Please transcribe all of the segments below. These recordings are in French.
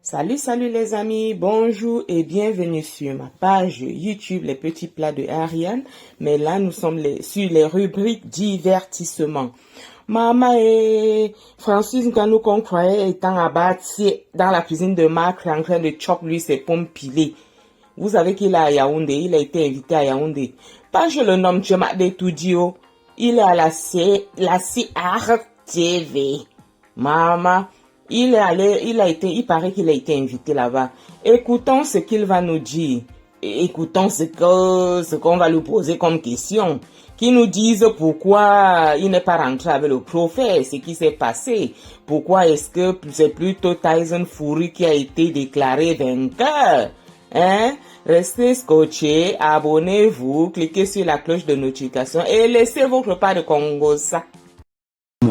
Salut les amis, bonjour et bienvenue sur ma page YouTube Les Petits Plats de Ariane. Mais là, nous sommes sur les rubriques divertissement. Maman et Francis, quand nous qu'on croyait étant abattu dans la cuisine de Marc, en train de choper lui ses pommes pilées. Vous savez qu'il est à Yaoundé, il a été invité à Yaoundé. Pas je le nomme Tchemade Toudio, il est à la CRTV. Maman. Il paraît qu'il a été invité là-bas. Écoutons ce qu'il va nous dire. Écoutons ce qu'on va lui poser comme question. Qui nous dise pourquoi il n'est pas rentré avec le prophète, ce qui s'est passé. Pourquoi est-ce que c'est plutôt Tyson Fury qui a été déclaré vainqueur? Restez scotchés, abonnez-vous, cliquez sur la cloche de notification et laissez votre part de Congo ça.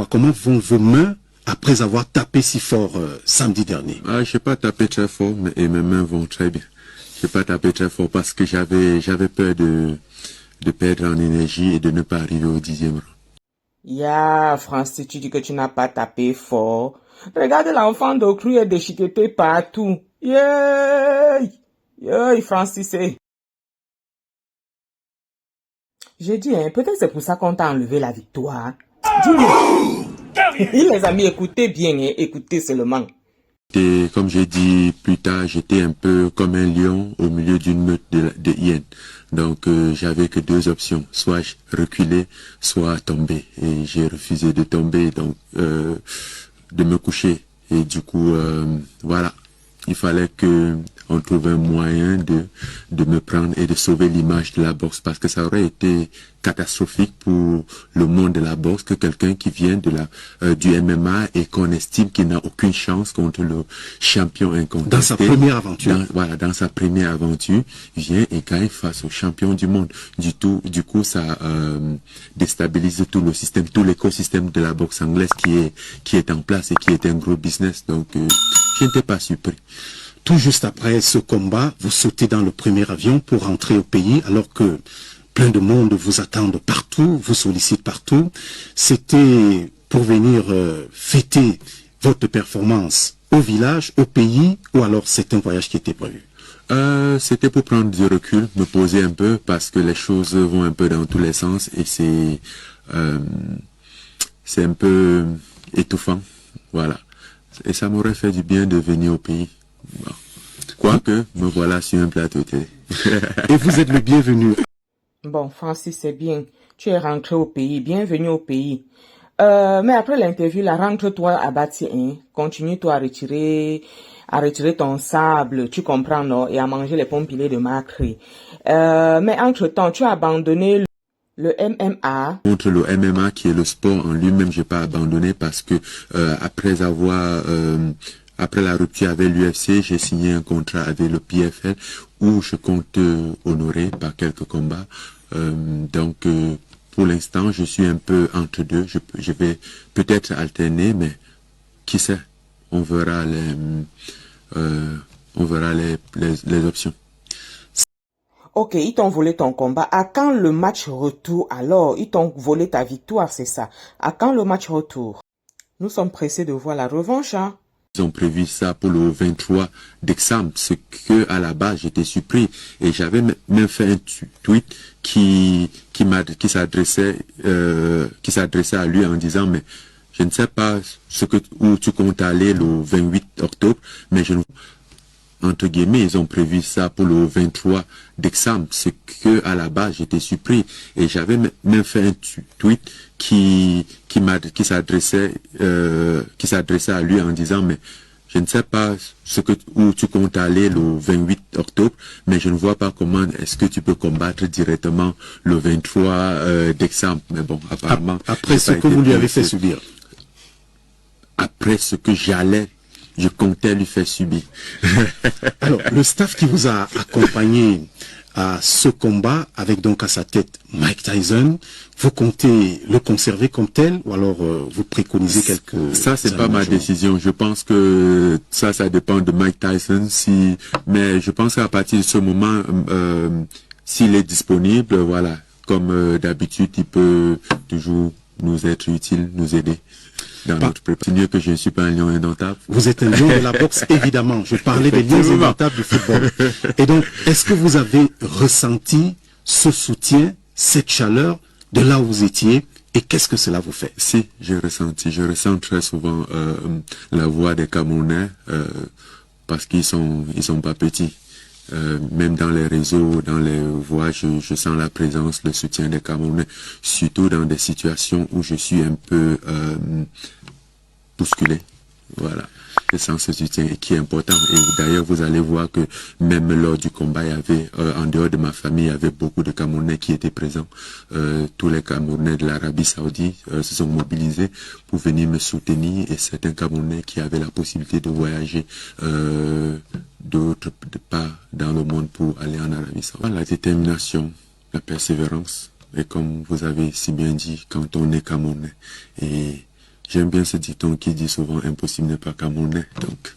Comment vont vos mains après avoir tapé si fort samedi dernier? Je n'ai pas tapé très fort, et mes mains vont très bien. Je n'ai pas tapé très fort parce que j'avais peur de perdre en énergie et de ne pas arriver au 10e round. Francis, tu dis que tu n'as pas tapé fort. Regarde l'enfant d'autrui est déchiqueté partout. Francis. J'ai dit, peut-être c'est pour ça qu'on t'a enlevé la victoire. Dis-moi. Les amis, écoutez bien, écoutez seulement. Et comme j'ai dit plus tard, j'étais un peu comme un lion au milieu d'une meute de hyènes. Donc j'avais que deux options, soit reculer, soit tomber. Et j'ai refusé de tomber, donc de me coucher. Et du coup, voilà, il fallait qu'on trouve un moyen de me prendre et de sauver l'image de la boxe, parce que ça aurait été catastrophique pour le monde de la boxe que quelqu'un qui vient du MMA et qu'on estime qu'il n'a aucune chance contre le champion incontesté. Dans sa première aventure. Dans sa première aventure, vient et gagne face au champion du monde. Du coup, ça déstabilise tout le système, tout l'écosystème de la boxe anglaise qui est en place et qui est un gros business. Donc, je n'étais pas surpris. Tout juste après ce combat, vous sautez dans le premier avion pour rentrer au pays alors que plein de monde vous attend partout, vous sollicite partout. C'était pour venir fêter votre performance au village, au pays, ou alors c'est un voyage qui était prévu? C'était pour prendre du recul, me poser un peu, parce que les choses vont un peu dans tous les sens et c'est un peu étouffant, voilà. Et ça m'aurait fait du bien de venir au pays. Bon. Quoique, me voilà sur un plateau télé. Et vous êtes le bienvenu. Bon, Francis, c'est bien. Tu es rentré au pays. Bienvenue au pays. Mais après l'interview, là, rentre-toi à Bati, Continue-toi à retirer ton sable, tu comprends, non? Et à manger les pommes pilées de Macri. Mais entre-temps, tu as abandonné le MMA. Contre le MMA, qui est le sport en lui-même, j'ai pas abandonné parce que après la rupture avec l'UFC, j'ai signé un contrat avec le PFL où je compte honorer par quelques combats. Donc, pour l'instant, je suis un peu entre deux. Je vais peut-être alterner, mais qui sait? On verra les options. Ok, ils t'ont volé ton combat. À quand le match retour alors? Ils t'ont volé ta victoire, c'est ça. À quand le match retour? Nous sommes pressés de voir la revanche, hein? Ils ont prévu ça pour le 23 décembre, ce que à la base j'étais surpris, et j'avais même fait un tweet qui s'adressait à lui en disant, mais je ne sais pas où tu comptes aller le 28 octobre, mais entre guillemets, ils ont prévu ça pour le 23 décembre, ce que à la base j'étais surpris, et j'avais même fait un tweet qui s'adressait à lui en disant, mais je ne sais pas où tu comptes aller le 28 octobre, mais je ne vois pas comment est-ce que tu peux combattre directement le 23 décembre. Mais bon, apparemment... Après ce que vous lui avez fait subir. Après ce que je comptais lui faire subir. Alors, le staff qui vous a accompagné à ce combat, avec donc à sa tête Mike Tyson, vous comptez le conserver comme tel, ou alors vous préconisez quelques... Ça, c'est pas ma décision. Je pense que ça dépend de Mike Tyson. Mais je pense qu'à partir de ce moment, s'il est disponible, voilà, comme d'habitude, il peut toujours nous être utile, nous aider. dans notre préparation. C'est mieux que je ne suis pas un lion indomptable. Vous êtes un lion de la boxe, évidemment. Je parlais des lions indomptables du football. Et donc, est-ce que vous avez ressenti ce soutien, cette chaleur de là où vous étiez, et qu'est-ce que cela vous fait? Si, j'ai ressenti. Je ressens très souvent la voix des Camerounais parce qu'ils sont pas petits. Même dans les réseaux, dans les voix, je sens la présence, le soutien des Camerounais, surtout dans des situations où je suis un peu bousculé. Voilà. Je sens ce soutien qui est important. Et d'ailleurs, vous allez voir que même lors du combat, il y avait, en dehors de ma famille, il y avait beaucoup de Camerounais qui étaient présents. Tous les Camerounais de l'Arabie Saoudite se sont mobilisés pour venir me soutenir, et certains Camerounais qui avaient la possibilité de voyager d'autres parts dans le monde pour aller en Arabie Saoudite. La détermination, la persévérance, et comme vous avez si bien dit, quand on est Camerounais, et j'aime bien ce dicton qui dit souvent « impossible n'est pas camerounais », donc